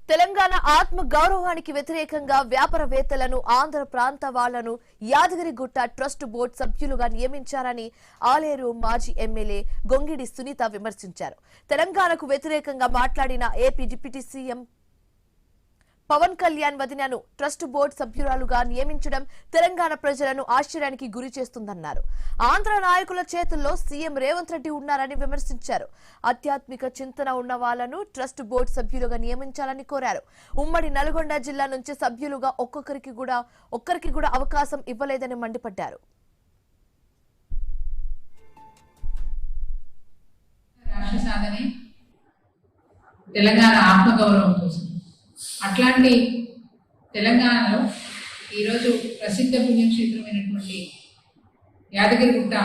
తెలంగాణ ఆత్మ గౌరవానికి వ్యతిరేకంగా వ్యాపారవేత్తలను ఆంధ్ర ప్రాంత వాళ్లను యాదగిరిగుట్ట ట్రస్ట్ బోర్డు సభ్యులుగా నియమించారని ఆలేరు మాజీ ఎమ్మెల్యే గొంగిడి సునీత విమర్శించారు. తెలంగాణకు వ్యతిరేకంగా మాట్లాడిన AP deputy CM Pawan Kalyan వదినను ట్రస్ట్ బోర్డు సభ్యురాలుగా నియమించడం తెలంగాణ ప్రజలను ఆశ్చర్యానికి గురి చేస్తుందన్నారు. ఆంధ్ర నాయకుల చేతుల్లో సీఎం రేవంత్ రెడ్డి ఉన్నారని విమర్శించారు. ఆధ్యాత్మిక చింతన ఉన్న వాళ్లను ట్రస్ట్ బోర్డు సభ్యులుగా నియమించాలని కోరారు. ఉమ్మడి నల్గొండ జిల్లా నుంచి సభ్యులుగా ఒక్కరికి కూడా అవకాశం ఇవ్వలేదని మండిపడ్డారు. తెలంగాణ ఆత్మగౌరవం కోసం అట్లాంటి తెలంగాణలో ఈరోజు ప్రసిద్ధ పుణ్యక్షేత్రమైనటువంటి యాదగిరిగుట్ట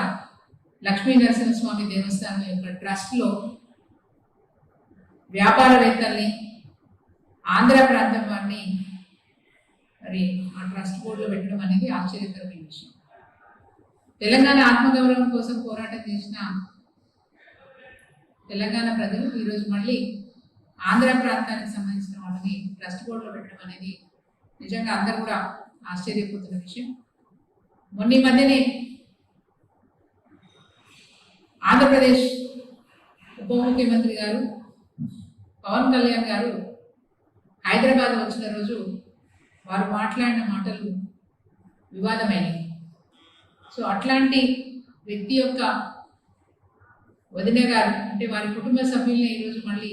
లక్ష్మీ నరసింహస్వామి దేవస్థానం యొక్క ట్రస్ట్లో వ్యాపారవేత్తల్ని ఆంధ్ర ప్రాంతం వారిని మరి ఆ ట్రస్ట్ బోర్డులో పెట్టడం అనేది ఆశ్చర్యకరమైన విషయం. తెలంగాణ ఆత్మగౌరవం కోసం పోరాటం చేసిన తెలంగాణ ప్రజలు ఈరోజు మళ్ళీ ఆంధ్ర ప్రాంతానికి సంబంధించిన వాళ్ళని ట్రస్ట్ బోర్డులో పెట్టడం అనేది నిజంగా అందరూ కూడా ఆశ్చర్యపోతున్న విషయం. మొన్న మధ్యనే ఆంధ్రప్రదేశ్ ఉప ముఖ్యమంత్రి గారు పవన్ కళ్యాణ్ గారు హైదరాబాద్ వచ్చిన రోజు వారు మాట్లాడిన మాటలు వివాదమైనవి. సో అట్లాంటి వ్యక్తి యొక్క వదిన గారు అంటే వారి కుటుంబ సభ్యుల్ని ఈరోజు మళ్ళీ